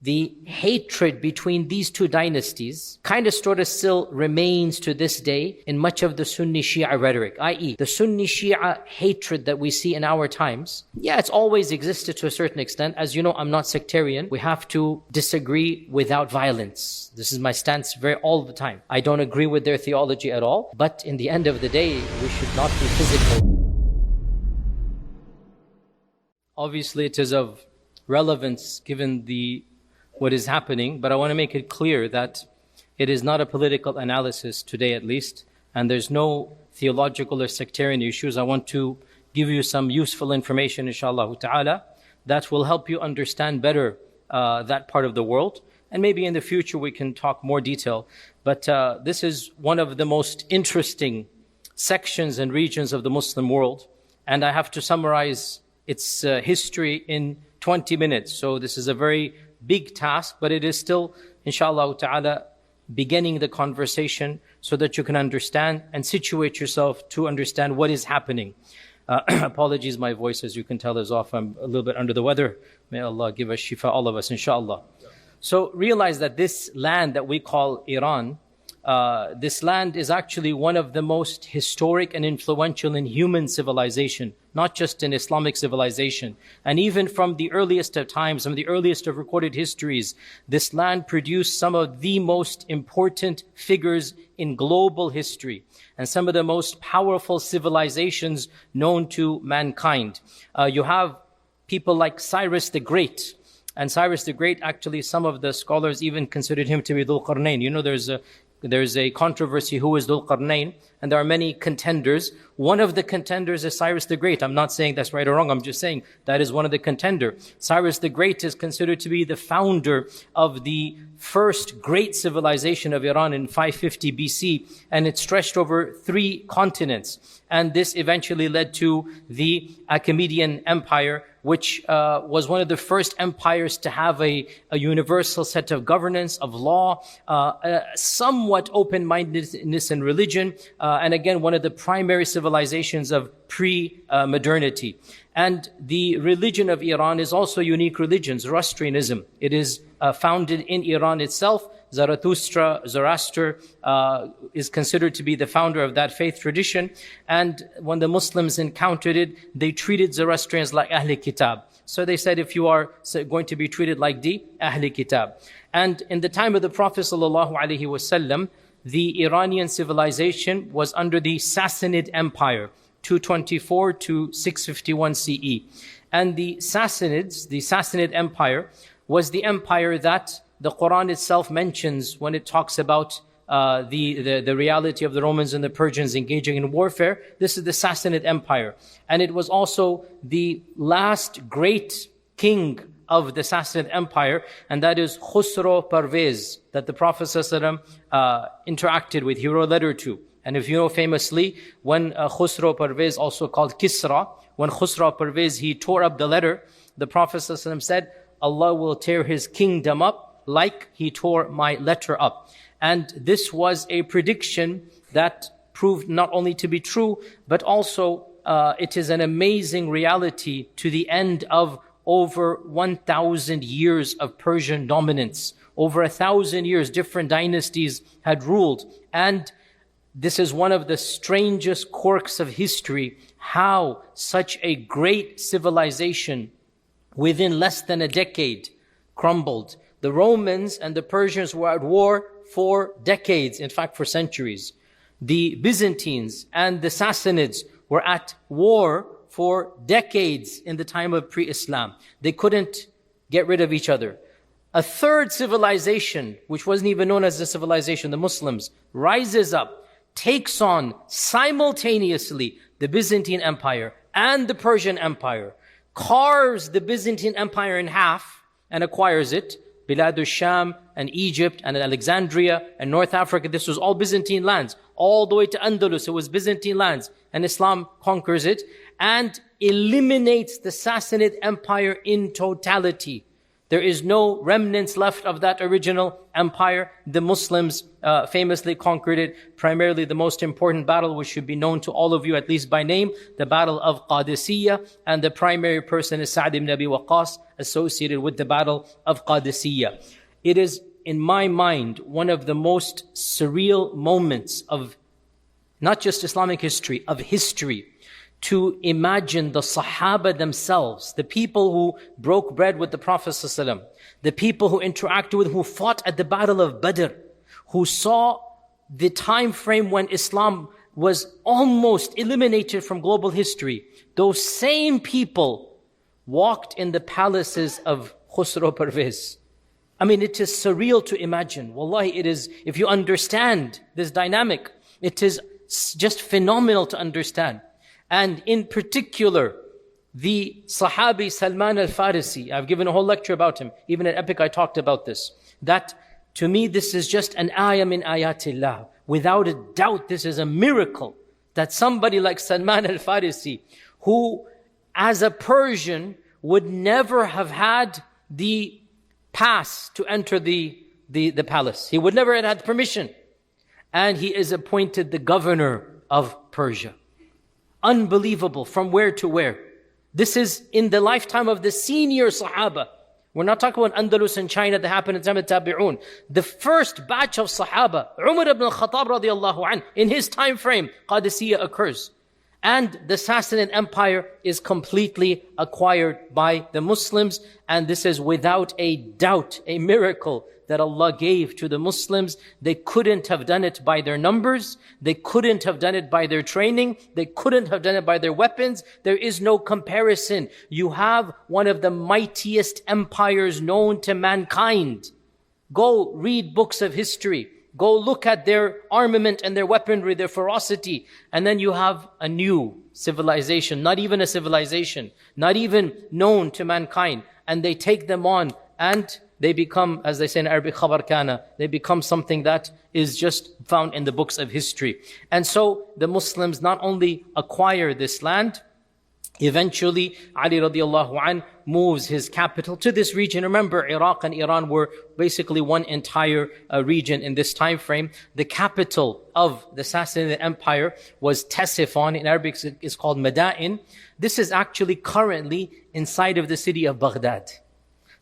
the hatred between these two dynasties kind of sort of still remains to this day in much of the Sunni Shia rhetoric, i.e. the Sunni Shia hatred that we see in our times. Yeah, it's always existed to a certain extent. As you know, I'm not sectarian. We have to disagree without violence. This is my stance all the time. I don't agree with their theology at all, but in the end of the day, we should not be physical. Obviously, it is of relevance given what is happening, but I want to make it clear that it is not a political analysis today at least, and there's no theological or sectarian issues. I want to give you some useful information, inshallah ta'ala, that will help you understand better that part of the world, and maybe in the future we can talk more detail. But this is one of the most interesting sections and regions of the Muslim world, and I have to summarize its history in 20 minutes. So this is a very big task, but it is still, inshallah ta'ala, beginning the conversation so that you can understand and situate yourself to understand what is happening. Apologies, my voice, as you can tell, is off. I'm a little bit under the weather. May Allah give us shifa, all of us, inshallah. So realize that this land that we call Iran, this land is actually one of the most historic and influential in human civilization, not just in Islamic civilization. And even from the earliest of times, from the earliest of recorded histories, this land produced some of the most important figures in global history and some of the most powerful civilizations known to mankind. You have people like Cyrus the Great. And Cyrus the Great, actually, some of the scholars even considered him to be Dhul Qarnayn. You know, there's a controversy who is Dhul Qarnayn, and there are many contenders. One of the contenders is Cyrus the Great. I'm not saying that's right or wrong. I'm just saying that is one of the contenders. Cyrus the Great is considered to be the founder of the first great civilization of Iran in 550 BC, and it stretched over 3 continents. And this eventually led to the Achaemenid Empire, which was one of the first empires to have a universal set of governance, of law, somewhat open-mindedness in religion, and again, one of the primary civilizations of pre-modernity. And the religion of Iran is also a unique religion, Zoroastrianism. It is founded in Iran itself. Zoroaster is considered to be the founder of that faith tradition. And when the Muslims encountered it, they treated Zoroastrians like Ahl Kitab. So they said, if you are going to be treated like the Ahl Kitab. And in the time of the Prophet ﷺ, the Iranian civilization was under the Sassanid Empire, 224 to 651 CE. And the Sassanid Empire was the empire that the Quran itself mentions when it talks about the reality of the Romans and the Persians engaging in warfare. This is the Sassanid Empire. And it was also the last great king of the Sassanid Empire, and that is Khusro Parvez, that the Prophet ﷺ interacted with, he wrote a letter to. And if you know famously, when Khusro Parvez, also called Kisra, when Khusro Parvez, he tore up the letter, the Prophet ﷺ said, Allah will tear his kingdom up like he tore my letter up. And this was a prediction that proved not only to be true, but also it is an amazing reality to the end of over 1,000 years of Persian dominance. Over 1,000 years, different dynasties had ruled. And this is one of the strangest quirks of history, how such a great civilization within less than a decade crumbled. The Romans and the Persians were at war for decades, in fact for centuries. The Byzantines and the Sassanids were at war for decades in the time of pre-Islam. They couldn't get rid of each other. A third civilization, which wasn't even known as a civilization, the Muslims, rises up, takes on simultaneously the Byzantine Empire and the Persian Empire, carves the Byzantine Empire in half and acquires it. Bilad al-Sham and Egypt and Alexandria and North Africa, this was all Byzantine lands. All the way to Andalus, it was Byzantine lands. And Islam conquers it and eliminates the Sassanid Empire in totality. There is no remnants left of that original empire. The Muslims famously conquered it. Primarily the most important battle, which should be known to all of you, at least by name, the Battle of Qadisiyah. And the primary person is Sa'd ibn Abi Waqqas, associated with the Battle of Qadisiyah. It is, in my mind, one of the most surreal moments of not just Islamic history, of history, to imagine the Sahaba themselves, the people who broke bread with the Prophet ﷺ, the people who interacted with, who fought at the Battle of Badr, who saw the time frame when Islam was almost eliminated from global history. Those same people walked in the palaces of Khusro Parvez. I mean, it is surreal to imagine. Wallahi, it is, if you understand this dynamic, it is just phenomenal to understand. And in particular, the Sahabi Salman al-Farisi, I've given a whole lecture about him. Even at Epic I talked about this. That, to me, this is just an ayah min ayatillah. Without a doubt, this is a miracle. That somebody like Salman al-Farisi, who as a Persian would never have had the pass to enter the palace. He would never have had permission. And he is appointed the governor of Persia. Unbelievable. From where to where? This is in the lifetime of the senior Sahaba. We're not talking about Andalus and China that happened in time of Tabi'un. The first batch of Sahaba, Umar ibn al-Khattab radiallahu anh, in his time frame, Qadisiyah occurs. And the Sassanid Empire is completely acquired by the Muslims. And this is without a doubt a miracle that Allah gave to the Muslims. They couldn't have done it by their numbers. They couldn't have done it by their training. They couldn't have done it by their weapons. There is no comparison. You have one of the mightiest empires known to mankind. Go read books of history. Go look at their armament and their weaponry, their ferocity. And then you have a new civilization, not even a civilization, not even known to mankind. And they take them on and they become, as they say in Arabic, khabar kana. They become something that is just found in the books of history. And so the Muslims not only acquire this land, eventually Ali radiallahu anh moves his capital to this region. Remember, Iraq and Iran were basically one entire region in this time frame. The capital of the Sassanid Empire was Ctesiphon. In Arabic it's called Madain. This is actually currently inside of the city of Baghdad.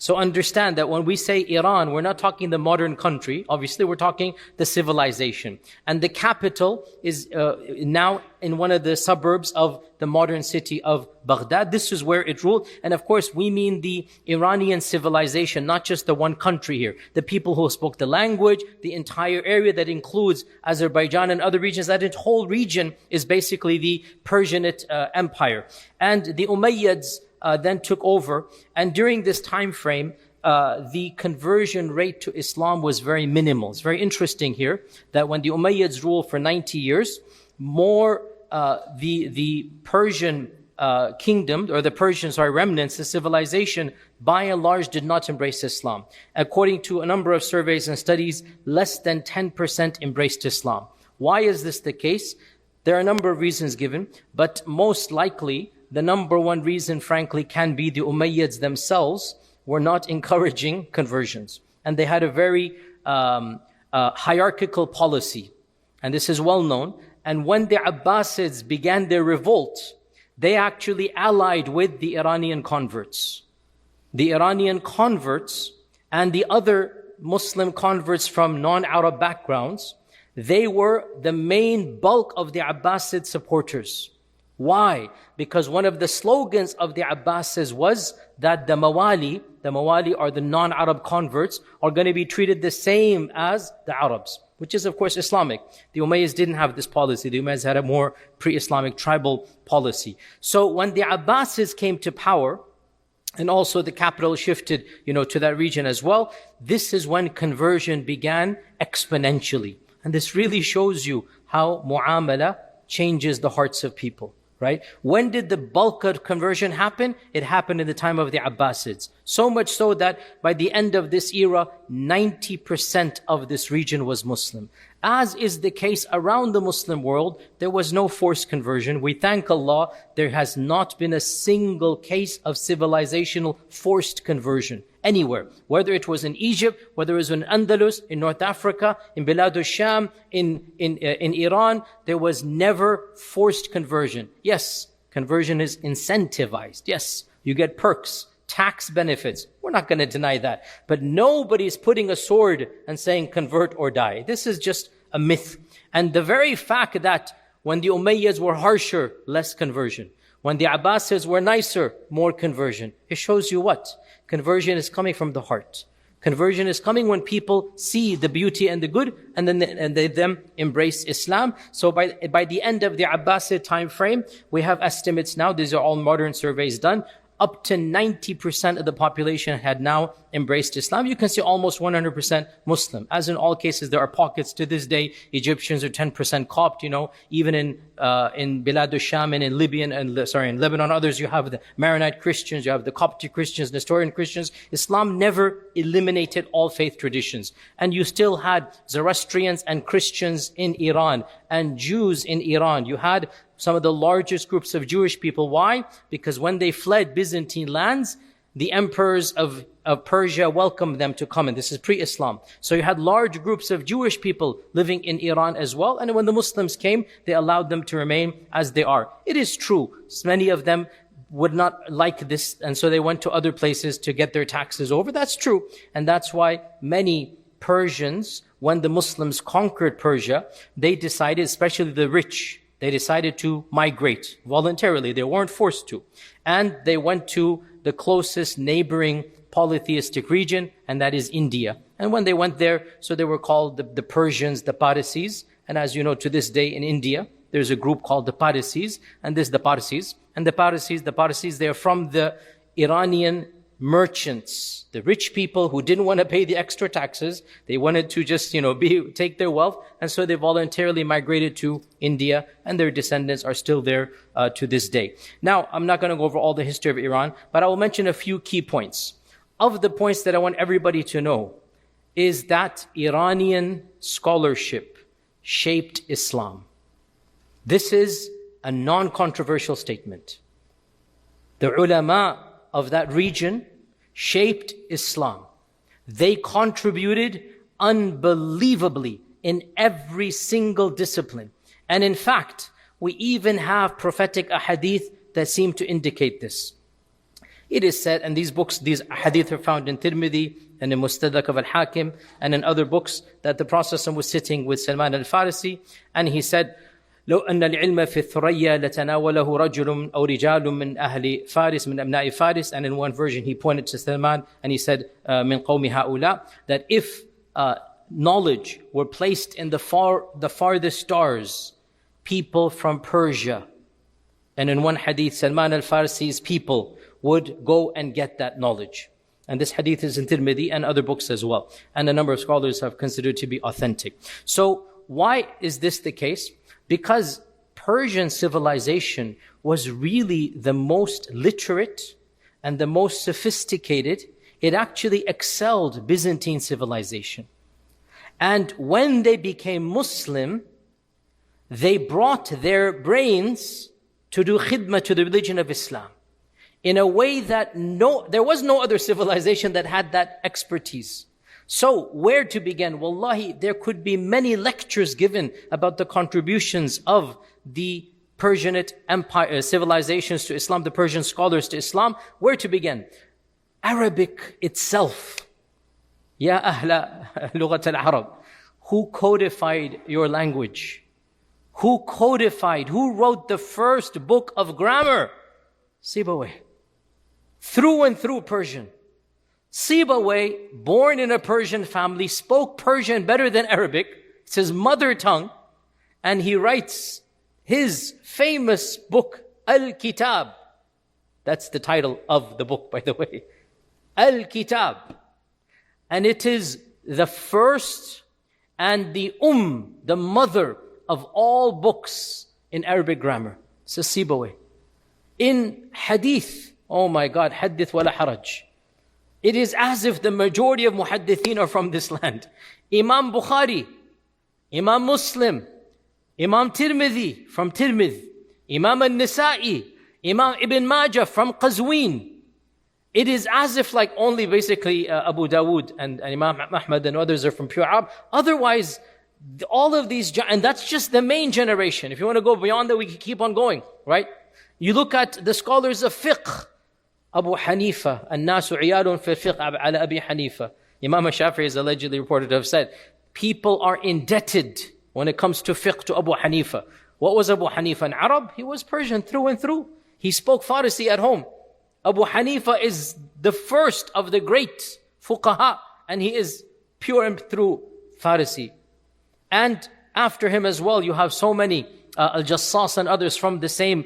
So understand that when we say Iran, we're not talking the modern country. Obviously, we're talking the civilization. And the capital is now in one of the suburbs of the modern city of Baghdad. This is where it ruled. And of course, we mean the Iranian civilization, not just the one country here. The people who spoke the language, the entire area that includes Azerbaijan and other regions. That whole region is basically the Persianate Empire. And the Umayyads then took over. And during this time frame, the conversion rate to Islam was very minimal. It's very interesting here that when the Umayyads ruled for 90 years, the Persian kingdom, or the Persian, remnants, the civilization, by and large did not embrace Islam. According to a number of surveys and studies, less than 10% embraced Islam. Why is this the case? There are a number of reasons given, but most likely, the number one reason, frankly, can be the Umayyads themselves were not encouraging conversions. And they had a very hierarchical policy. And this is well known. And when the Abbasids began their revolt, they actually allied with the Iranian converts. The Iranian converts and the other Muslim converts from non-Arab backgrounds, they were the main bulk of the Abbasid supporters. Why? Because one of the slogans of the Abbasids was that the Mawali are the non-Arab converts, are going to be treated the same as the Arabs, which is of course Islamic. The Umayyads didn't have this policy. The Umayyads had a more pre-Islamic tribal policy. So when the Abbasids came to power, and also the capital shifted, to that region as well, this is when conversion began exponentially. And this really shows you how mu'amala changes the hearts of people. Right? When did the bulk of conversion happen? It happened in the time of the Abbasids. So much so that by the end of this era, 90% of this region was Muslim. As is the case around the Muslim world, there was no forced conversion. We thank Allah, there has not been a single case of civilizational forced conversion anywhere. Whether it was in Egypt, whether it was in Andalus, in North Africa, in Bilad al-Sham, in Iran, there was never forced conversion. Yes, conversion is incentivized. Yes, you get perks, tax benefits. We're not going to deny that. But nobody's putting a sword and saying convert or die. This is just a myth. And the very fact that when the Umayyads were harsher, less conversion. When the Abbasids were nicer, more conversion. It shows you what? Conversion is coming from the heart. Conversion is coming when people see the beauty and the good, and then they embrace Islam. So by the end of the Abbasid time frame, we have estimates now, these are all modern surveys done, up to 90% of the population had now embraced Islam. You can see almost 100% Muslim. As in all cases, there are pockets to this day. Egyptians are 10% Copt, even in Bilad al-Sham and in in Lebanon, others, you have the Maronite Christians, you have the Coptic Christians, Nestorian Christians. Islam never eliminated all faith traditions. And you still had Zoroastrians and Christians in Iran and Jews in Iran. You had some of the largest groups of Jewish people. Why? Because when they fled Byzantine lands, the emperors of Persia welcomed them to come in. This is pre-Islam. So you had large groups of Jewish people living in Iran as well. And when the Muslims came, they allowed them to remain as they are. It is true. Many of them would not like this, and so they went to other places to get their taxes over. That's true. And that's why many Persians, when the Muslims conquered Persia, they decided, especially the rich, they decided to migrate voluntarily. They weren't forced to. And they went to the closest neighboring polytheistic region, and that is India. And when they went there, so they were called the Persians, the Parsis. And as you know, to this day in India, there's a group called the Parsis, and this is the Parsis. And the Parsis, they are from the Iranian merchants, the rich people who didn't want to pay the extra taxes. They wanted to just, take their wealth. And so they voluntarily migrated to India, and their descendants are still there to this day. Now, I'm not going to go over all the history of Iran, but I will mention a few key points. Of the points that I want everybody to know is that Iranian scholarship shaped Islam. This is a non-controversial statement. The ulama of that region shaped Islam. They contributed unbelievably in every single discipline. And in fact, we even have prophetic ahadith that seem to indicate this. It is said, and these ahadith are found in Tirmidhi and in Mustadrak of al-Hakim and in other books, that the Prophet was sitting with Salman al-Farisi, and he said, لو أن العلم في الثريا لتناوله رجل أو رجال من أهل فارس من أبناء فارس. And in one version he pointed to Salman and he said من قوم هؤلاء, that if knowledge were placed in the farthest stars, people from Persia, and in one hadith Salman al-Farisi's people would go and get that knowledge. And this hadith is in Tirmidhi and other books as well, and a number of scholars have considered to be authentic. So why is this the case? Because Persian civilization was really the most literate and the most sophisticated. It actually excelled Byzantine civilization. And when they became Muslim, they brought their brains to do khidmah to the religion of Islam in a way that there was no other civilization that had that expertise. So, where to begin? Wallahi, there could be many lectures given about the contributions of the Persianate empire, civilizations to Islam, the Persian scholars to Islam. Where to begin? Arabic itself. Ya ahla lughat al-Arab. Who codified your language? Who wrote the first book of grammar? Sibawayh. Through and through Persian. Sibawayh, born in a Persian family, spoke Persian better than Arabic. It's his mother tongue. And he writes his famous book, Al-Kitab. That's the title of the book, by the way. Al-Kitab. And it is the first and the the mother of all books in Arabic grammar. It's a Sibawayh. In hadith, oh my God, hadith wala haraj. It is as if the majority of muhaddithin are from this land. Imam Bukhari, Imam Muslim, Imam Tirmidhi from Tirmidh, Imam al-Nisa'i, Imam Ibn Majah from Qazwin. It is as if like only basically Abu Dawood and Imam Ahmad and others are from pure Arab. Otherwise, all of these, and that's just the main generation. If you want to go beyond that, we can keep on going, right? You look at the scholars of fiqh. Abu Hanifa, الناس عيال في الفقه على أبي Hanifa. Imam Shafi'i is allegedly reported to have said, people are indebted when it comes to fiqh to Abu Hanifa. What was Abu Hanifa? An Arab? He was Persian through and through. He spoke Farsi at home. Abu Hanifa is the first of the great fuqaha, and he is pure and through Farsi. And after him as well, you have so many Al-Jassas and others from the same,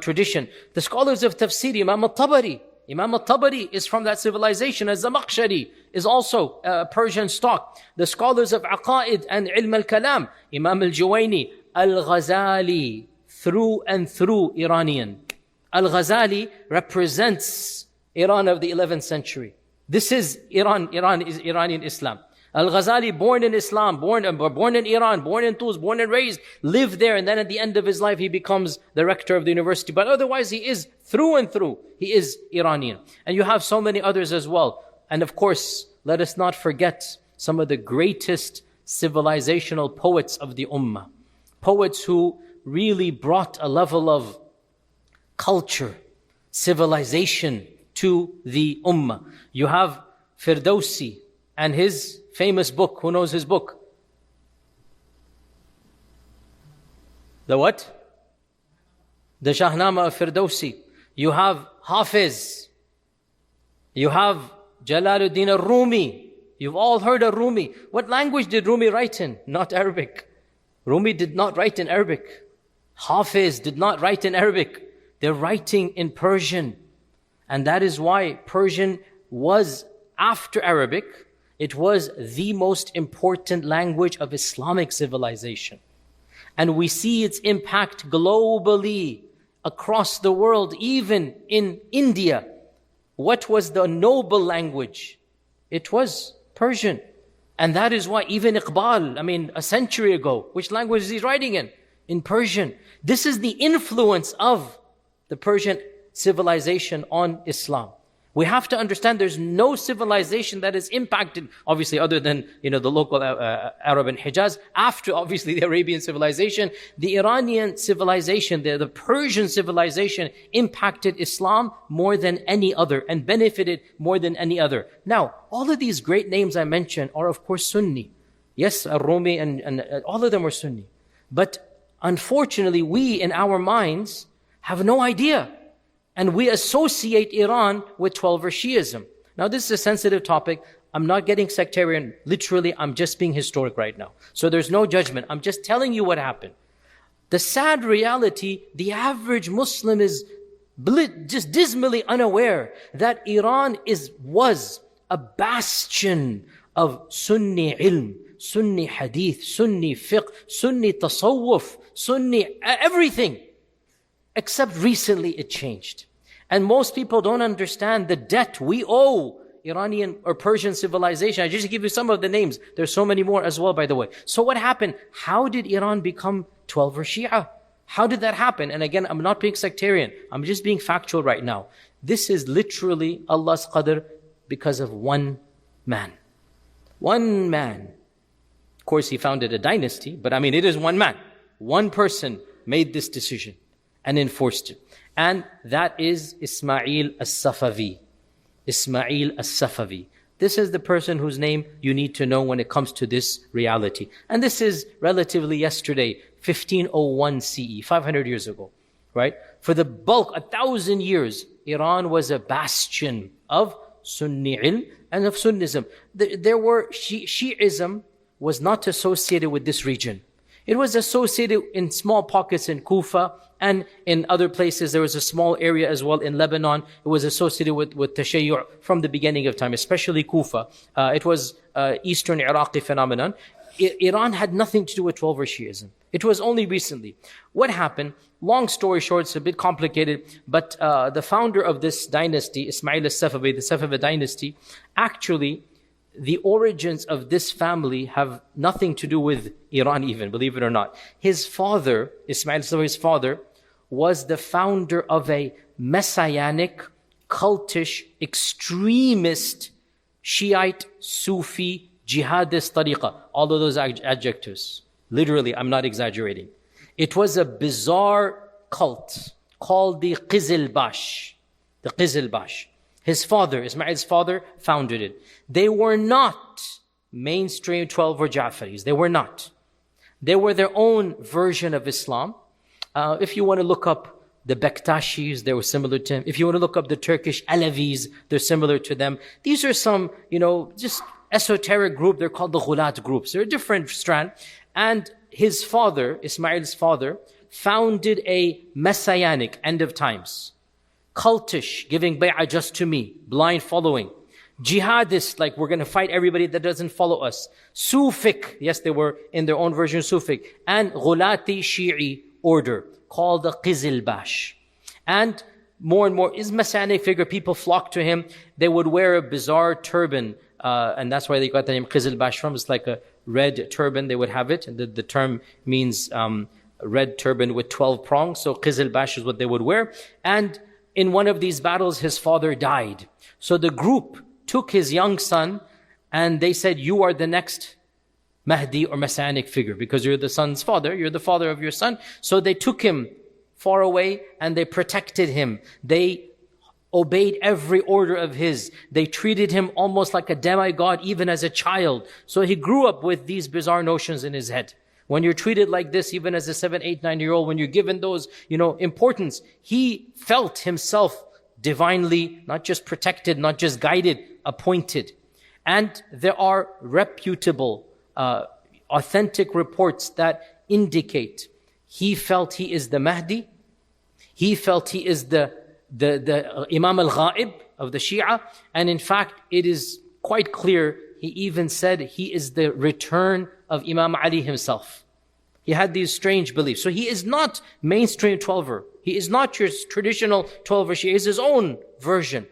tradition. The scholars of tafsir, Imam al-Tabari is from that civilization. Al-Zamakhshari is also Persian stock. The scholars of Aqaid and Ilm al-Kalam, Imam al-Juwayni, Al-Ghazali, through and through Iranian. Al-Ghazali represents Iran of the 11th century. This is Iran is Iranian Islam. Al-Ghazali, born in Islam, born in Iran, born in Tus, born and raised, lived there, and then at the end of his life he becomes the rector of the university. But otherwise he is through and through, he is Iranian. And you have so many others as well. And of course, let us not forget some of the greatest civilizational poets of the Ummah. Poets who really brought a level of culture, civilization to the Ummah. You have Firdausi and his famous book. Who knows his book? The what? The Shahnama of Firdausi. You have Hafiz. You have Jalaluddin al-Rumi. You've all heard of Rumi. What language did Rumi write in? Not Arabic. Rumi did not write in Arabic. Hafiz did not write in Arabic. They're writing in Persian. And that is why Persian was, after Arabic, it was the most important language of Islamic civilization. And we see its impact globally across the world, even in India. What was the noble language? It was Persian. And that is why even Iqbal, a century ago, which language is he writing in? In Persian. This is the influence of the Persian civilization on Islam. We have to understand there's no civilization that is impacted, obviously other than, the local Arab and Hijaz, after obviously the Arabian civilization. The Iranian civilization, the Persian civilization impacted Islam more than any other and benefited more than any other. Now, all of these great names I mentioned are of course Sunni. Yes, Al-Rumi and all of them were Sunni. But unfortunately, we in our minds have no idea. And we associate Iran with 12-er Shiism. Now this is a sensitive topic. I'm not getting sectarian. Literally, I'm just being historic right now. So there's no judgment. I'm just telling you what happened. The sad reality, the average Muslim is just dismally unaware that Iran was a bastion of Sunni ilm, Sunni hadith, Sunni fiqh, Sunni tasawwuf, Sunni everything. Except recently it changed. And most people don't understand the debt we owe Iranian or Persian civilization. I just give you some of the names. There's so many more as well, by the way. So what happened? How did Iran become 12-er Shia? How did that happen? And again, I'm not being sectarian. I'm just being factual right now. This is literally Allah's qadr because of one man. One man. Of course, he founded a dynasty, but it is one man. One person made this decision and enforced it. And that is Ismail as-Safavi. Ismail as-Safavi. This is the person whose name you need to know when it comes to this reality. And this is relatively yesterday, 1501 CE, 500 years ago, right? For the bulk, 1,000 years, Iran was a bastion of Sunni ilm and of Sunnism. Shi'ism was not associated with this region. It was associated in small pockets in Kufa and in other places. There was a small area as well in Lebanon. It was associated with Tashayyu' from the beginning of time, especially Kufa. It was Eastern Iraqi phenomenon. Iran had nothing to do with 12-er Shiism. It was only recently. What happened? Long story short, it's a bit complicated, but the founder of this dynasty, Ismail al-Safavid, the Safavid dynasty, actually, the origins of this family have nothing to do with Iran even, believe it or not. His father, Ismail al-Safavid's father, was the founder of a messianic, cultish, extremist, Shiite, Sufi, jihadist tariqah. All of those adjectives. Literally, I'm not exaggerating. It was a bizarre cult called the Qizilbash. The Qizilbash. His father, Ismail's father, founded it. They were not mainstream 12 or Ja'faris. They were not. They were their own version of Islam. If you want to look up the Bektashis, they were similar to him. If you want to look up the Turkish Alevis, they're similar to them. These are some, just esoteric group. They're called the Ghulat groups. They're a different strand. And his father, Ismail's father, founded a messianic end of times. Cultish, giving bay'ah just to me, blind following. Jihadist, like we're going to fight everybody that doesn't follow us. Sufic, yes, they were in their own version Sufic. And Ghulati Shi'i order, called the Qizilbash. And more, his messianic figure, people flocked to him. They would wear a bizarre turban, and that's why they got the name Qizilbash from. It's like a red turban, they would have it. And the term means red turban with 12 prongs. So Qizilbash is what they would wear. And in one of these battles, his father died. So the group took his young son and they said, you are the next Mahdi or Messianic figure because you're the son's father, you're the father of your son. So they took him far away and they protected him. They obeyed every order of his. They treated him almost like a demigod even as a child. So he grew up with these bizarre notions in his head. When you're treated like this, even as a 7, 8, 9-year-old, when you're given those, importance, he felt himself divinely, not just protected, not just guided, appointed. And there are reputable, authentic reports that indicate he felt he is the Mahdi. He felt he is the Imam al-Ghaib of the Shia. And in fact, it is quite clear, he even said he is the return of Imam Ali himself. He had these strange beliefs. So he is not mainstream 12er. He is not your traditional 12er Shia. He is his own version.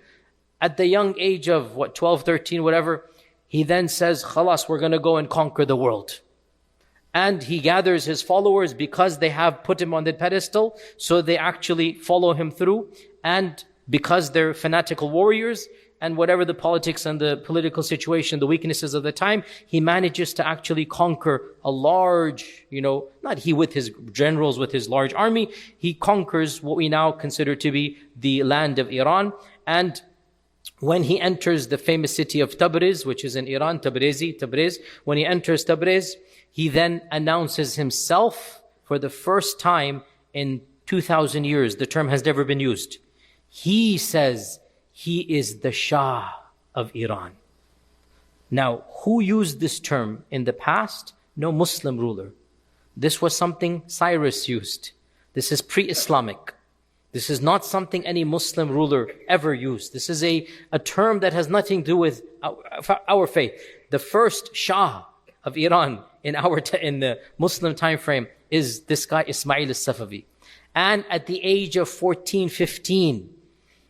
At the young age of 12, 13, whatever, he then says, Khalas, we're going to go and conquer the world. And he gathers his followers because they have put him on the pedestal. So they actually follow him through. And because they're fanatical warriors, and whatever the politics and the political situation, the weaknesses of the time, he manages to actually conquer a large, not he with his generals, with his large army, he conquers what we now consider to be the land of Iran. And when he enters the famous city of Tabriz, which is in Iran, Tabriz, when he enters Tabriz, he then announces himself for the first time in 2,000 years. The term has never been used. He says, he is the Shah of Iran. Now, who used this term in the past? No Muslim ruler. This was something Cyrus used. This is pre-Islamic. This is not something any Muslim ruler ever used. This is a term that has nothing to do with our faith. The first Shah of Iran in the Muslim time frame is this guy Ismail al-Safavi. And at the age of 14, 15,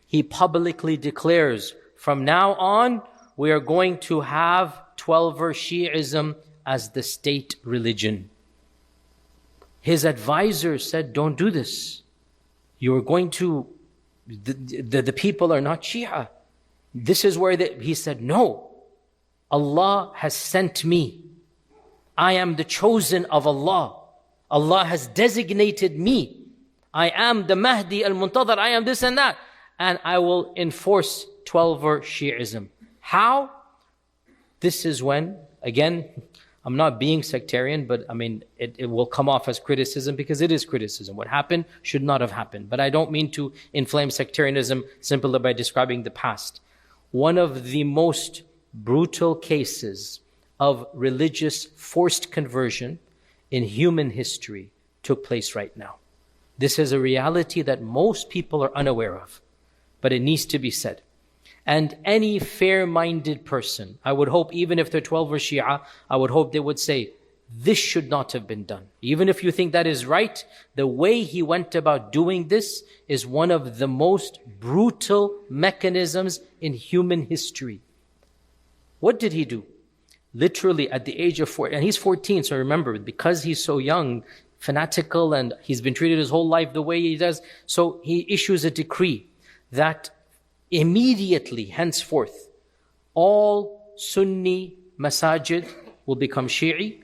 he publicly declares, from now on, we are going to have 12er Shi'ism as the state religion. His advisors said, don't do this. You are going to, the people are not Shia. This is where he said, no. Allah has sent me. I am the chosen of Allah. Allah has designated me. I am the Mahdi al-Muntadhar. I am this and that. And I will enforce 12er Shi'ism. How? This is when, again, I'm not being sectarian, but it will come off as criticism because it is criticism. What happened should not have happened. But I don't mean to inflame sectarianism simply by describing the past. One of the most brutal cases of religious forced conversion in human history took place right now. This is a reality that most people are unaware of. But it needs to be said. And any fair-minded person, I would hope, even if they're 12 or Shia, I would hope they would say, this should not have been done. Even if you think that is right, the way he went about doing this is one of the most brutal mechanisms in human history. What did he do? Literally at the age of 14, and he's 14, so remember, because he's so young, fanatical, and he's been treated his whole life the way he does, so he issues a decree that immediately, henceforth, all Sunni masajid will become Shi'i,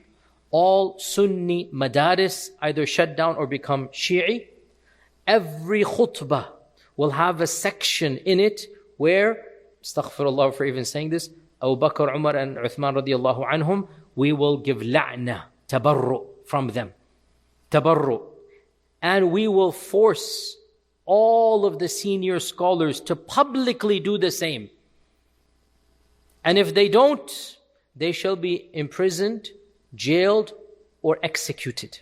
all Sunni madaris either shut down or become Shi'i. Every khutbah will have a section in it where, astaghfirullah for even saying this, Abu Bakr, Umar and Uthman radiallahu anhum, we will give la'na, tabarru from them. Tabarru. And we will force all of the senior scholars to publicly do the same. And if they don't, they shall be imprisoned, jailed, or executed.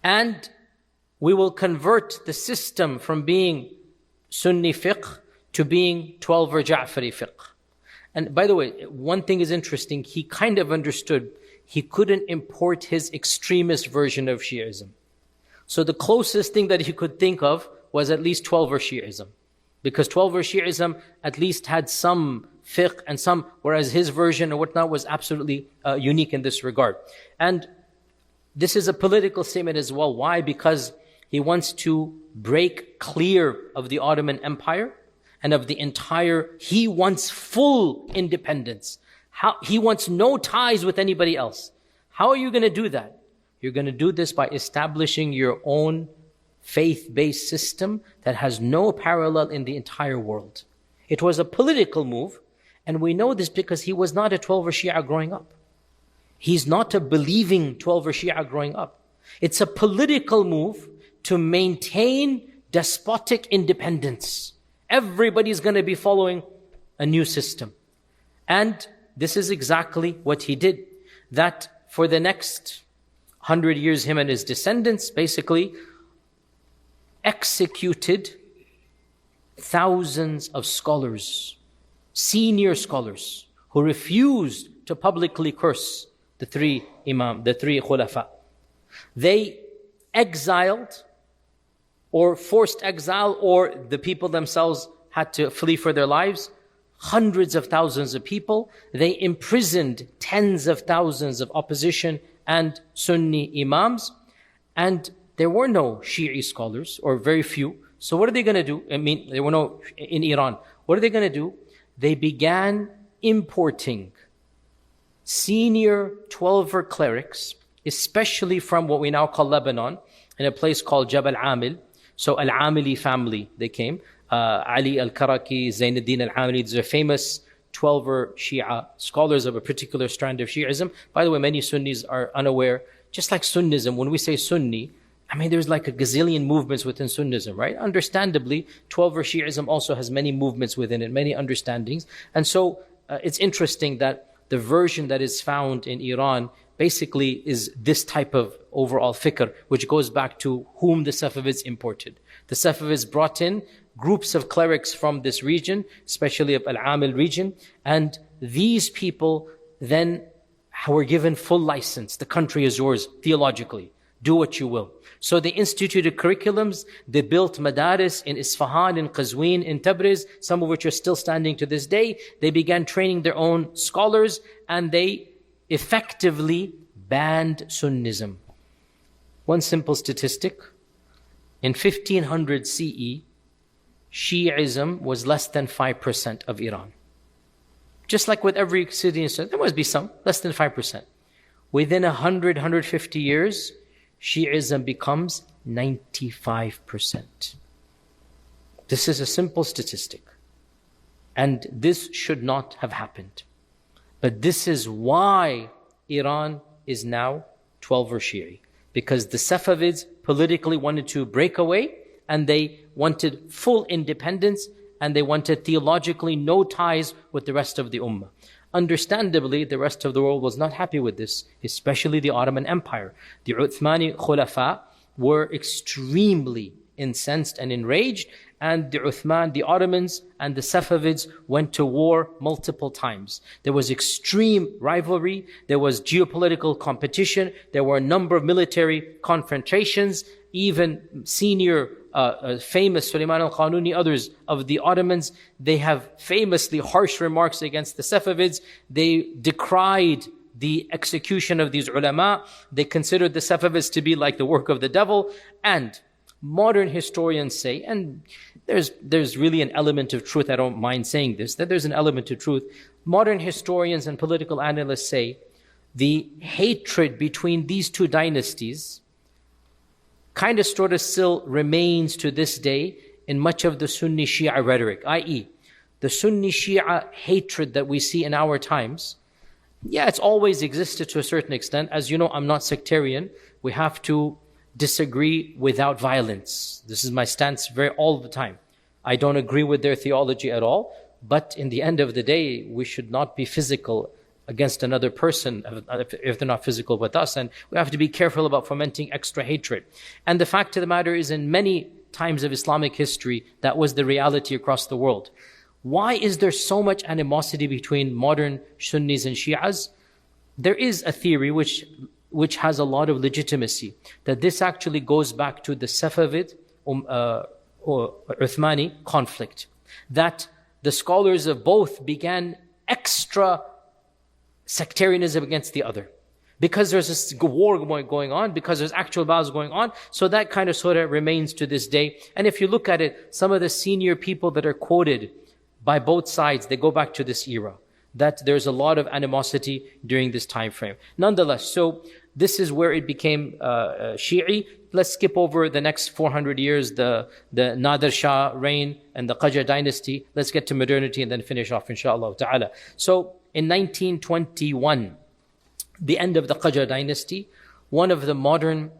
And we will convert the system from being Sunni fiqh to being 12 or Ja'fari fiqh. And by the way, one thing is interesting, he kind of understood he couldn't import his extremist version of Shi'ism. So the closest thing that he could think of was at least 12 or Shi'ism. Because 12 or Shi'ism at least had some fiqh and some, whereas his version or whatnot was absolutely unique in this regard. And this is a political statement as well. Why? Because he wants to break clear of the Ottoman Empire and of the entire, he wants full independence. He wants no ties with anybody else. How are you going to do that? You're going to do this by establishing your own faith-based system that has no parallel in the entire world. It was a political move, and we know this because he was not a 12er Shia growing up. He's not a believing 12er Shia growing up. It's a political move to maintain despotic independence. Everybody's going to be following a new system. And this is exactly what he did. That for the next 100 years, him and his descendants basically executed thousands of scholars, senior scholars, who refused to publicly curse the three khulafa. They exiled or forced exile, or the people themselves had to flee for their lives, hundreds of thousands of people. They imprisoned tens of thousands of opposition and Sunni imams, and there were no Shi'i scholars, or very few. So what are they going to do? I mean, there were no in Iran. What are they going to do? They began importing senior 12er clerics, especially from what we now call Lebanon, in a place called Jabal Amil. So Al-Amili family, they came. Ali al-Karaki, Zainuddin al-Amili, these are famous 12er Shia scholars of a particular strand of Shi'ism. By the way, many Sunnis are unaware. Just like Sunnism, when we say Sunni, I mean, there's like a gazillion movements within Sunnism, right? Understandably, 12er Shi'ism also has many movements within it, many understandings. And so it's interesting that the version that is found in Iran basically is this type of overall fikr, which goes back to whom the Safavids imported. The Safavids brought in groups of clerics from this region, especially of Al-Amil region, and these people then were given full license. The country is yours, theologically. Do what you will. So they instituted curriculums, they built madaris in Isfahan, in Qazwin, in Tabriz, some of which are still standing to this day. They began training their own scholars, and they effectively banned Sunnism. One simple statistic, in 1500 CE, Shi'ism was less than 5% of Iran. Just like with every city, there must be some, less than 5%. Within 100, 150 years, Shi'ism becomes 95%. This is a simple statistic. And this should not have happened. But this is why Iran is now 12er Shi'i. Because the Safavids politically wanted to break away, and they wanted full independence, and they wanted theologically no ties with the rest of the Ummah. Understandably, the rest of the world was not happy with this, especially the Ottoman Empire. The Uthmani Khulafa were extremely incensed and enraged, and the Ottomans and the Safavids went to war multiple times. There was extreme rivalry, there was geopolitical competition, there were a number of military confrontations, even senior famous Sulaiman al-Qanuni, others of the Ottomans, they have famously harsh remarks against the Safavids. They decried the execution of these ulama. They considered the Safavids to be like the work of the devil. And modern historians say, and there's really an element of truth, I don't mind saying this, that there's an element of truth. Modern historians and political analysts say the hatred between these two dynasties kind of sort of still remains to this day in much of the Sunni Shia rhetoric, i.e., the Sunni Shia hatred that we see in our times. Yeah, it's always existed to a certain extent. As you know, I'm not sectarian. We have to disagree without violence. This is my stance all the time. I don't agree with their theology at all, but in the end of the day, we should not be physical against another person if they're not physical with us, and we have to be careful about fomenting extra hatred. And the fact of the matter is, in many times of Islamic history, that was the reality across the world. Why is there so much animosity between modern Sunnis and Shias? There is a theory which has a lot of legitimacy, that this actually goes back to the Safavid or Uthmani conflict, that the scholars of both began extra sectarianism against the other. Because there's this war going on, because there's actual battles going on, so that kind of sort of remains to this day. And if you look at it, some of the senior people that are quoted by both sides, they go back to this era, that there's a lot of animosity during this time frame. Nonetheless, so this is where it became Shi'i. Let's skip over the next 400 years, the Nadir Shah reign and the Qajar dynasty. Let's get to modernity and then finish off, inshallah ta'ala. So, in 1921, the end of the Qajar dynasty, one of the modern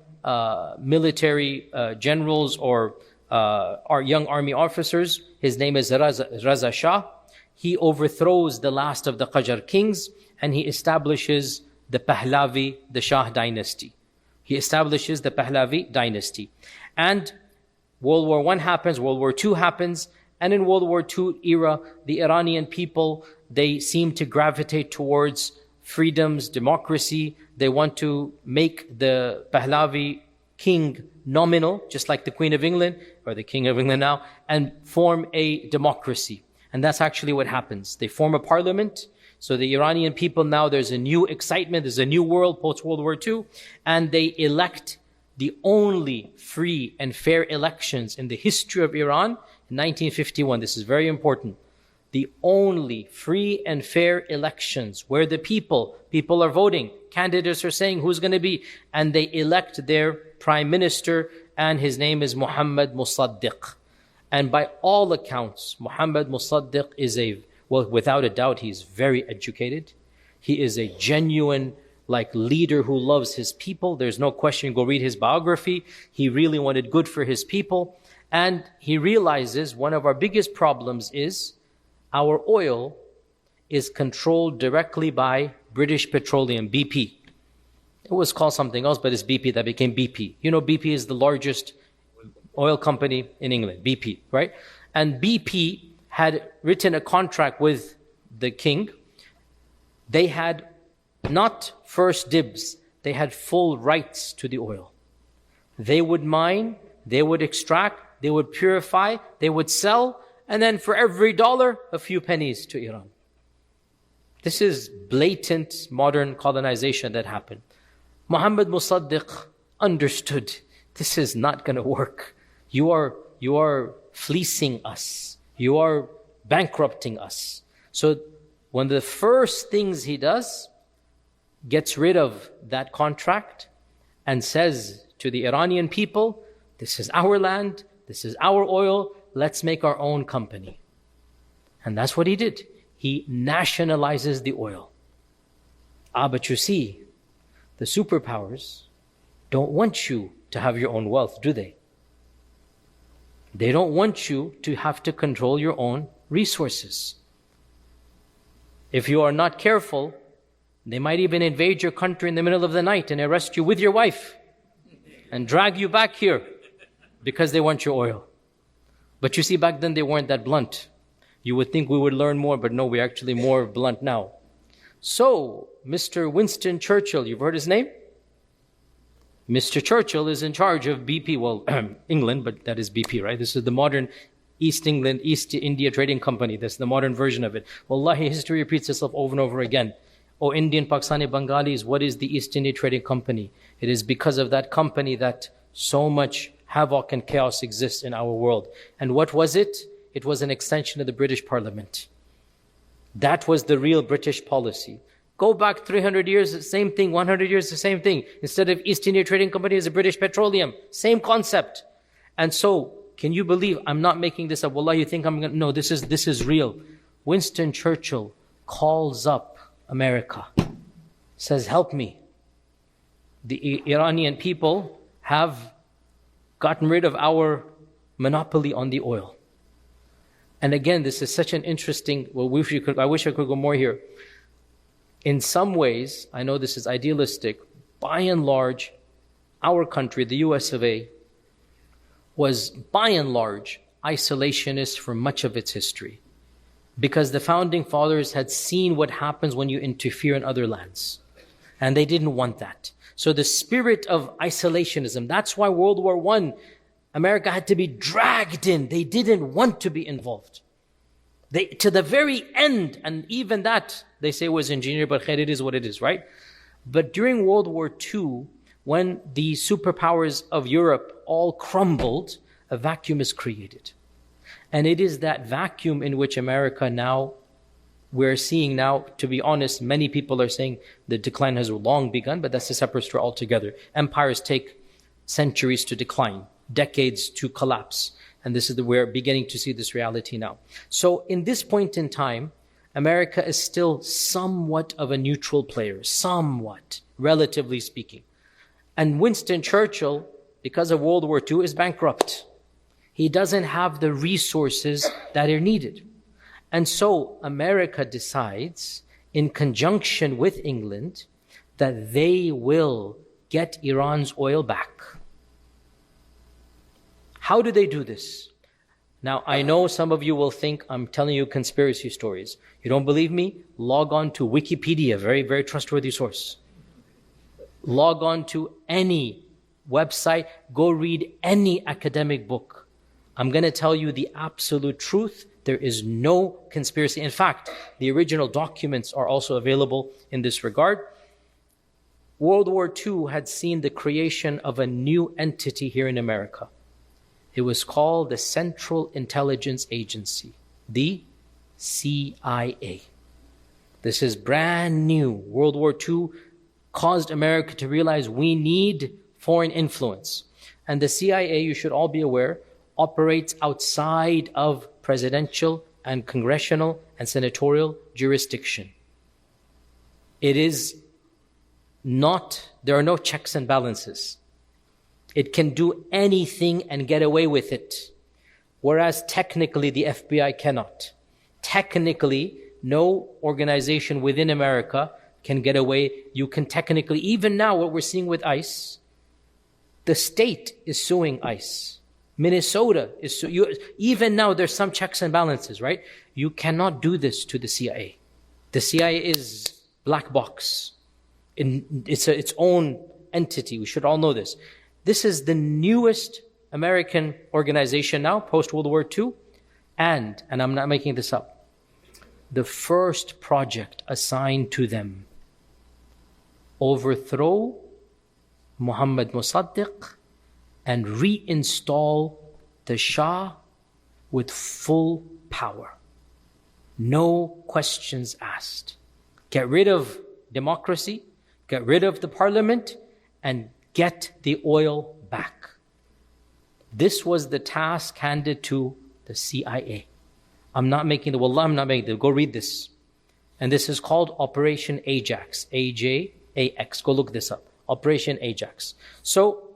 military generals or our young army officers, his name is Raza Shah. He overthrows the last of the Qajar kings and he establishes the Pahlavi, the Shah dynasty. He establishes the Pahlavi dynasty. And World War I happens, World War II happens, and in World War II era, the Iranian people, they seem to gravitate towards freedoms, democracy. They want to make the Pahlavi king nominal, just like the Queen of England, or the King of England now, and form a democracy. And that's actually what happens. They form a parliament. So the Iranian people now, there's a new excitement, there's a new world post-World War II, and they elect the only free and fair elections in the history of Iran in 1951. This is very important. The only free and fair elections where the people are voting, candidates are saying who's going to be, and they elect their prime minister, and his name is Muhammad Musaddiq. And by all accounts, Muhammad Musaddiq is without a doubt, he's very educated. He is a genuine leader who loves his people. There's no question. Go read his biography. He really wanted good for his people. And he realizes one of our biggest problems is our oil is controlled directly by British Petroleum, BP. It was called something else, but it's BP that became BP. You know, BP is the largest oil company in England, BP, right? And BP had written a contract with the king. They had not first dibs, they had full rights to the oil. They would mine, they would extract, they would purify, they would sell, and then for every dollar, a few pennies to Iran. This is blatant modern colonization that happened. Muhammad Musaddiq understood this is not going to work. You are fleecing us. You are bankrupting us. So one of the first things he does, gets rid of that contract and says to the Iranian people, this is our land, this is our oil, let's make our own company. And that's what he did. He nationalizes the oil. But you see, the superpowers don't want you to have your own wealth, do they? They don't want you to have to control your own resources. If you are not careful, they might even invade your country in the middle of the night and arrest you with your wife and drag you back here because they want your oil. But you see, back then they weren't that blunt. You would think we would learn more, but no, we're actually more blunt now. So, Mr. Winston Churchill, you've heard his name? Mr. Churchill is in charge of BP, well, England, but that is BP, right? This is the modern East India Trading Company. That's the modern version of it. Wallahi, history repeats itself over and over again. Oh, Indian, Pakistani, Bengalis, what is the East India Trading Company? It is because of that company that so much havoc and chaos exists in our world. And what was it? It was an extension of the British Parliament. That was the real British policy. Go back 300 years, the same thing. 100 years, the same thing. Instead of East India Trading Company, it's a British Petroleum. Same concept. And so, can you believe, I'm not making this up. Wallah, you think I'm going to, no, this is real. Winston Churchill calls up America, says, help me. The Iranian people have gotten rid of our monopoly on the oil. And again, this is such an interesting, I wish I could go more here. In some ways, I know this is idealistic, by and large, our country, the US of A, was by and large isolationist for much of its history. Because the founding fathers had seen what happens when you interfere in other lands. And they didn't want that. So the spirit of isolationism, that's why World War I, America had to be dragged in. They didn't want to be involved. To the very end, and even that, they say was engineered, but khair, it is what it is, right? But during World War II, when the superpowers of Europe all crumbled, a vacuum is created. And it is that vacuum in which America now, we're seeing now, to be honest, many people are saying the decline has long begun, but that's a separate story altogether. Empires take centuries to decline, decades to collapse. And this is we're beginning to see this reality now. So in this point in time, America is still somewhat of a neutral player, somewhat, relatively speaking. And Winston Churchill, because of World War II, is bankrupt. He doesn't have the resources that are needed. And so America decides, in conjunction with England, that they will get Iran's oil back. How do they do this? Now, I know some of you will think I'm telling you conspiracy stories. You don't believe me? Log on to Wikipedia, very, very trustworthy source. Log on to any website, go read any academic book. I'm going to tell you the absolute truth. There is no conspiracy. In fact, the original documents are also available in this regard. World War II had seen the creation of a new entity here in America. It was called the Central Intelligence Agency, the CIA. This is brand new. World War II caused America to realize we need foreign influence. And the CIA, you should all be aware, operates outside of presidential and congressional and senatorial jurisdiction. It is not, there are no checks and balances. It can do anything and get away with it. Whereas technically the FBI cannot. Technically, no organization within America can get away. You can technically, even now what we're seeing with ICE, the state is suing ICE. Minnesota is even now there's some checks and balances, right? You cannot do this to the CIA. The CIA is black box. It's its own entity. We should all know this. This is the newest American organization now, post-World War II, and I'm not making this up, the first project assigned to them, overthrow Muhammad Mossadegh and reinstall the Shah with full power. No questions asked. Get rid of democracy, get rid of the parliament, and get the oil back. This was the task handed to the CIA. I'm not making the, wallah, I'm not making the, go read this. And this is called Operation Ajax, A-J-A-X. Go look this up. Operation Ajax. So,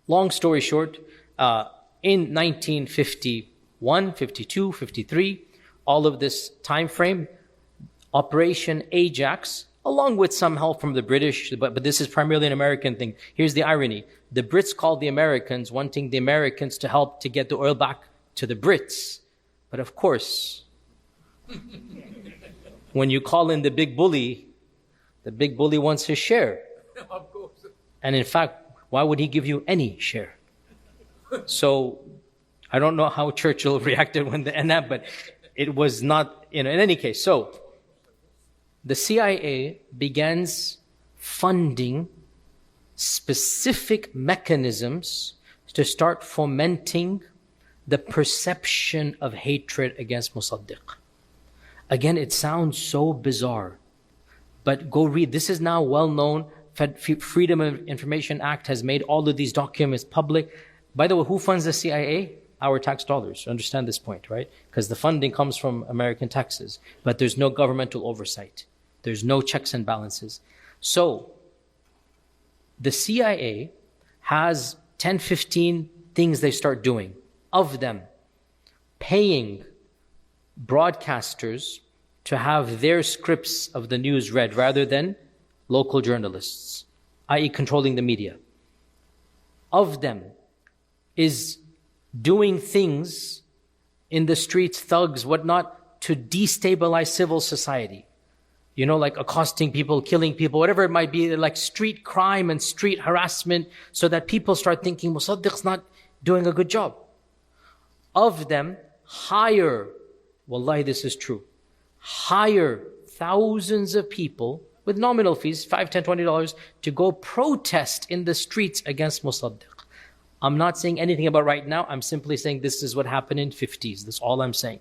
long story short, in 1951, 52, 53, all of this time frame, Operation Ajax, along with some help from the British, but this is primarily an American thing. Here's the irony. The Brits called the Americans, wanting the Americans to help to get the oil back to the Brits. But of course, when you call in the big bully wants his share. Of course. And in fact, why would he give you any share? So I don't know how Churchill reacted when and that, but it was not, in any case. So the CIA begins funding specific mechanisms to start fomenting the perception of hatred against Musaddiq. Again, it sounds so bizarre, but go read. This is now well known. Freedom of Information Act has made all of these documents public. By the way, who funds the CIA? Our tax dollars. Understand this point, right? Because the funding comes from American taxes, but there's no governmental oversight. There's no checks and balances. So the CIA has 10, 15 things they start doing. Of them, paying broadcasters to have their scripts of the news read rather than local journalists, i.e. controlling the media. Of them is doing things in the streets, thugs, whatnot, to destabilize civil society. Like accosting people, killing people, whatever it might be, like street crime and street harassment, so that people start thinking, Musaddiq's not doing a good job. Of them, hire, wallahi this is true, hire thousands of people with nominal fees, $5, $10, $20, to go protest in the streets against Musaddiq. I'm not saying anything about right now, I'm simply saying this is what happened in 50s, that's all I'm saying.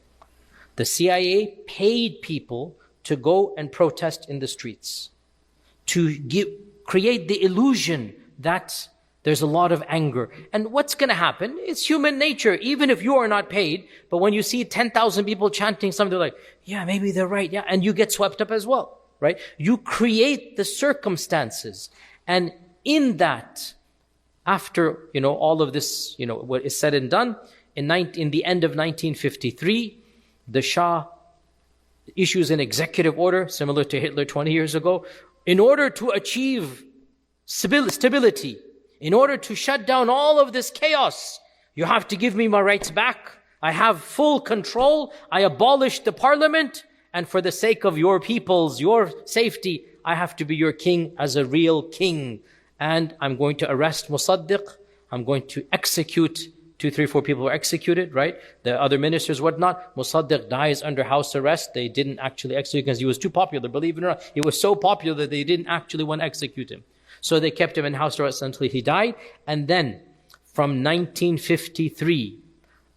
The CIA paid people to go and protest in the streets, to create the illusion that there's a lot of anger. And what's going to happen? It's human nature, even if you are not paid. But when you see 10,000 people chanting something like, yeah, maybe they're right, yeah, and you get swept up as well, right? You create the circumstances. And in that, after, all of this, what is said and done, in the end of 1953, the Shah issues an executive order, similar to Hitler 20 years ago, in order to achieve stability, in order to shut down all of this chaos, you have to give me my rights back. I have full control. I abolished the parliament. And for the sake of your peoples, your safety, I have to be your king as a real king. And I'm going to arrest Musaddiq. I'm going to execute 2, 3, 4 people were executed, right? The other ministers, whatnot. Musaddiq dies under house arrest. They didn't actually execute because he was too popular. Believe it or not, he was so popular that they didn't actually want to execute him. So they kept him in house arrest until he died. And then from 1953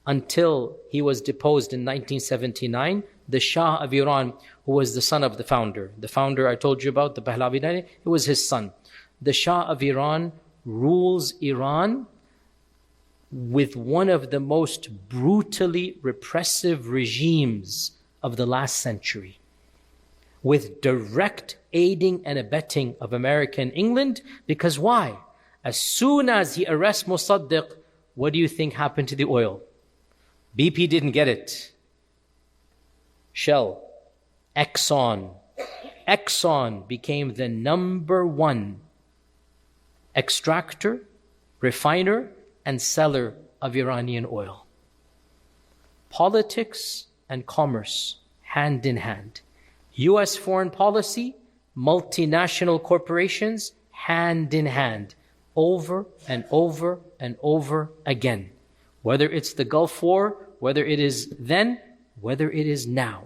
until he was deposed in 1979, the Shah of Iran, who was the son of the founder I told you about, the Pahlavi, it was his son. The Shah of Iran rules Iran with one of the most brutally repressive regimes of the last century, with direct aiding and abetting of America and England. Because why? As soon as he arrests Musaddiq, what do you think happened to the oil? BP didn't get it. Shell, Exxon became the number one extractor, refiner, and seller of Iranian oil. Politics and commerce, hand in hand. US foreign policy, multinational corporations, hand in hand, over and over and over again. Whether it's the Gulf War, whether it is then, whether it is now.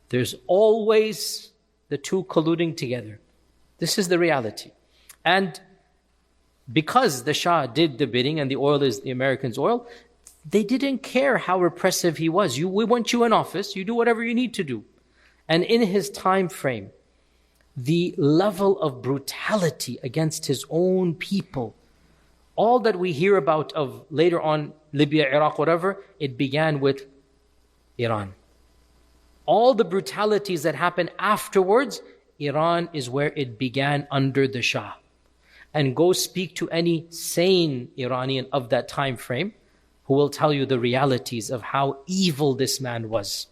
There's always the two colluding together. This is the reality. And because the Shah did the bidding and the oil is the Americans' oil, they didn't care how repressive he was. We want you in office, you do whatever you need to do. And in his time frame, the level of brutality against his own people, all that we hear about of later on Libya, Iraq, whatever, it began with Iran. All the brutalities that happened afterwards, Iran is where it began under the Shah. And go speak to any sane Iranian of that time frame who will tell you the realities of how evil this man was.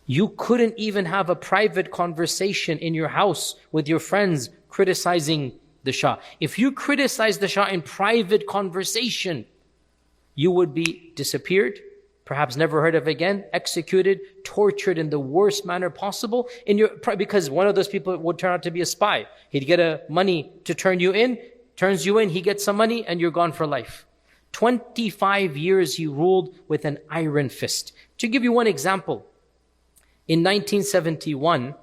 You couldn't even have a private conversation in your house with your friends criticizing the Shah. If you criticize the Shah in private conversation, you would be disappeared, perhaps never heard of again, executed, tortured in the worst manner possible, because one of those people would turn out to be a spy. He'd get money to turn you in, turns you in, he gets some money, and you're gone for life. 25 years he ruled with an iron fist. To give you one example, in 1971,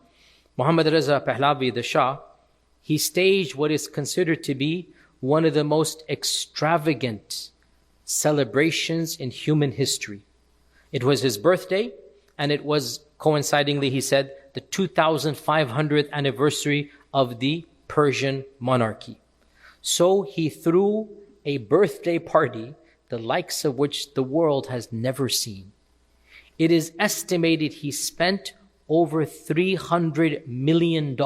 Muhammad Reza Pahlavi, the Shah, he staged what is considered to be one of the most extravagant celebrations in human history. It was his birthday, and it was coincidingly, he said, the 2500th anniversary of the Persian monarchy. So he threw a birthday party, the likes of which the world has never seen. It is estimated he spent over $300 million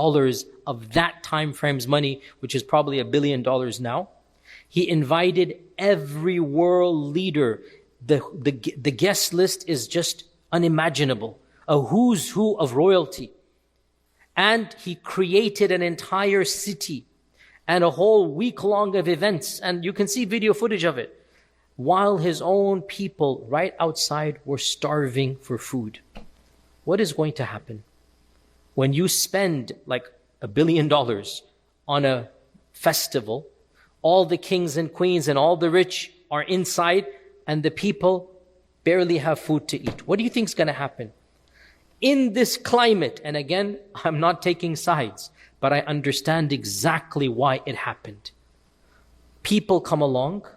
of that time frame's money, which is probably $1 billion now. He invited every world leader. The guest list is just unimaginable. A who's who of royalty. And he created an entire city and a whole week long of events. And you can see video footage of it. While his own people right outside were starving for food. What is going to happen? When you spend like $1 billion on a festival, all the kings and queens and all the rich are inside and the people barely have food to eat. What do you think is going to happen? In this climate, and again, I'm not taking sides, but I understand exactly why it happened. People come along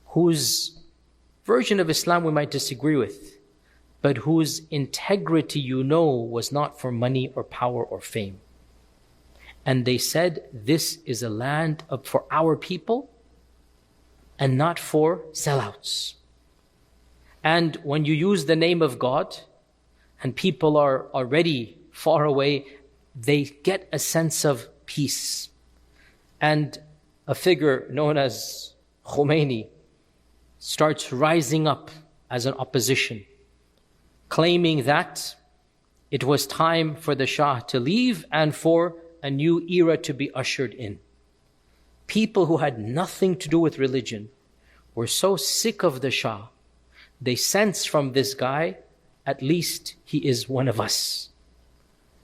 whose version of Islam we might disagree with, but whose integrity was not for money or power or fame. And they said, this is a land for our people and not for sellouts. And when you use the name of God and people are already far away, they get a sense of peace. And a figure known as Khomeini starts rising up as an opposition, claiming that it was time for the Shah to leave and for a new era to be ushered in. People who had nothing to do with religion were so sick of the Shah, they sense from this guy, at least he is one of us.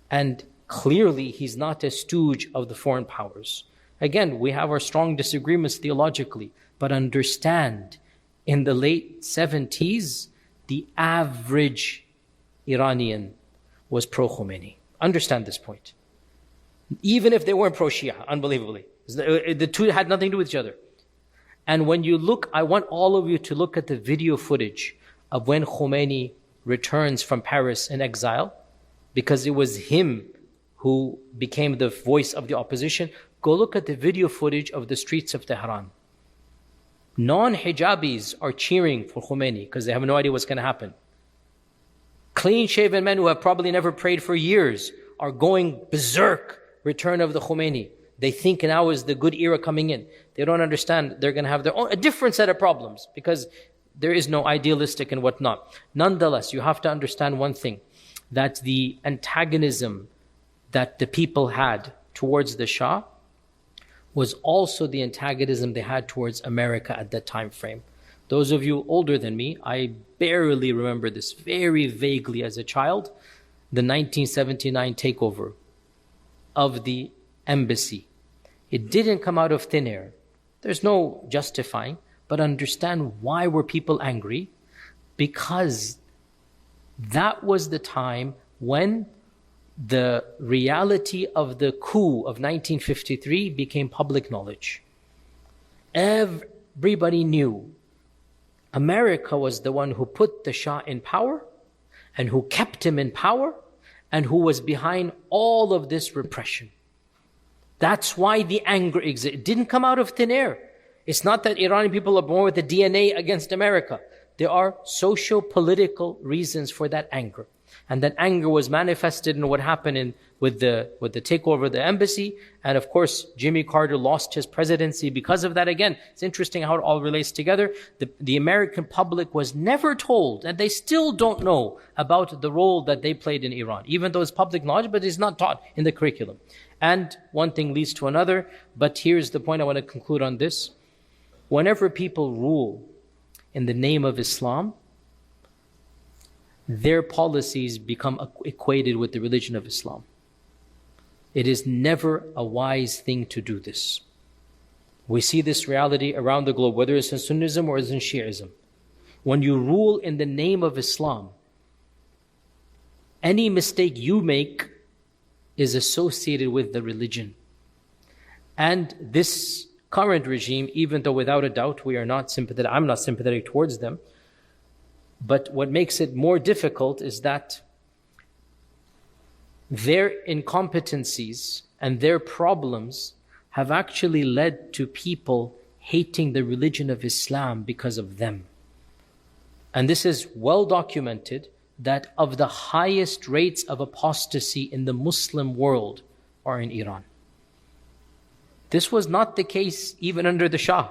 And clearly he's not a stooge of the foreign powers. Again, we have our strong disagreements theologically, but understand, in the late 70s, the average Iranian was pro-Khomeini. Understand this point. Even if they weren't pro-Shia, unbelievably. The two had nothing to do with each other. And when you look, I want all of you to look at the video footage of when Khomeini returns from Paris in exile, because it was him who became the voice of the opposition. Go look at the video footage of the streets of Tehran. Non-hijabis are cheering for Khomeini because they have no idea what's going to happen. Clean-shaven men who have probably never prayed for years are going berserk, return of the Khomeini. They think now is the good era coming in. They don't understand they're going to have a different set of problems because there is no idealistic and whatnot. Nonetheless, you have to understand one thing, that the antagonism that the people had towards the Shah was also the antagonism they had towards America at that time frame. Those of you older than me, I barely remember this very vaguely as a child, the 1979 takeover of the embassy. It didn't come out of thin air. There's no justifying, but understand why were people angry? Because that was the time when the reality of the coup of 1953 became public knowledge. Everybody knew America was the one who put the Shah in power and who kept him in power and who was behind all of this repression. That's why the anger exists. It didn't come out of thin air. It's not that Iranian people are born with the DNA against America. There are socio-political reasons for that anger. And that anger was manifested in what happened with the takeover of the embassy. And of course, Jimmy Carter lost his presidency because of that. Again, it's interesting how it all relates together. The American public was never told, and they still don't know about the role that they played in Iran, even though it's public knowledge, but it's not taught in the curriculum. And one thing leads to another. But here's the point I want to conclude on this. Whenever people rule in the name of Islam, their policies become equated with the religion of Islam. It is never a wise thing to do this. We see this reality around the globe, whether it's in Sunnism or it's in Shiism. When you rule in the name of Islam, any mistake you make is associated with the religion. And this current regime, even though without a doubt we are not sympathetic, I'm not sympathetic towards them, but what makes it more difficult is that their incompetencies and their problems have actually led to people hating the religion of Islam because of them. And this is well documented that of the highest rates of apostasy in the Muslim world are in Iran. This was not the case even under the Shah,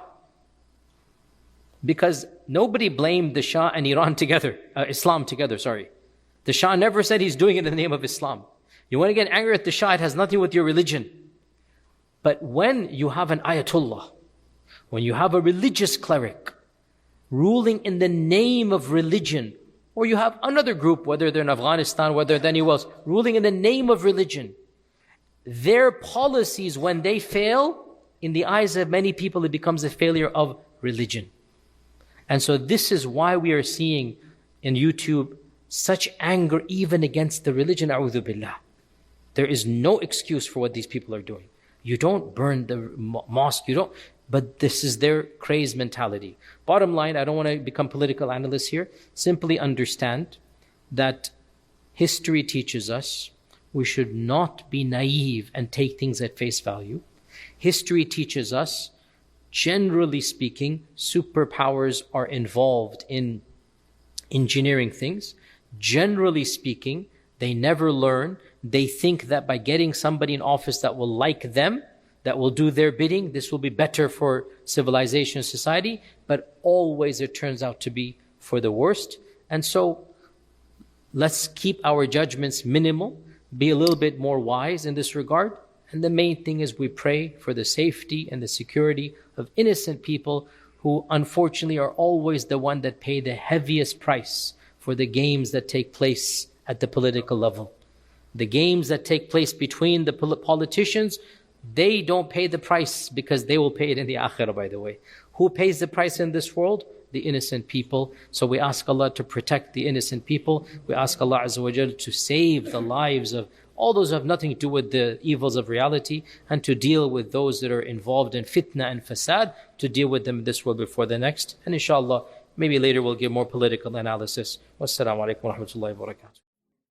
because nobody blamed the Shah and Iran together, Islam together, sorry. The Shah never said he's doing it in the name of Islam. You want to get angry at the Shah, it has nothing with your religion. But when you have an ayatollah, when you have a religious cleric ruling in the name of religion, or you have another group, whether they're in Afghanistan, whether they're anywhere else, ruling in the name of religion, their policies, when they fail, in the eyes of many people, it becomes a failure of religion. And so this is why we are seeing in YouTube such anger even against the religion, a'udhu billah. There is no excuse for what these people are doing. You don't burn the mosque, but this is their crazed mentality. Bottom line, I don't want to become political analyst here. Simply understand that history teaches us we should not be naive and take things at face value. History teaches us, generally speaking, superpowers are involved in engineering things. Generally speaking, they never learn. They think that by getting somebody in office that will like them, that will do their bidding, this will be better for civilization and society, but always it turns out to be for the worst. And so let's keep our judgments minimal, be a little bit more wise in this regard. And the main thing is we pray for the safety and the security of innocent people who unfortunately are always the one that pay the heaviest price for the games that take place at the political level. The games that take place between the politicians, they don't pay the price because they will pay it in the akhirah, by the way. Who pays the price in this world? The innocent people. So we ask Allah to protect the innocent people. We ask Allah Azza wa Jal to save the lives of all those who have nothing to do with the evils of reality, and to deal with those that are involved in fitna and fasad, to deal with them in this world before the next. And inshallah, maybe later we'll give more political analysis. Wassalamu alaikum wa rahmatullahi wa barakatuh.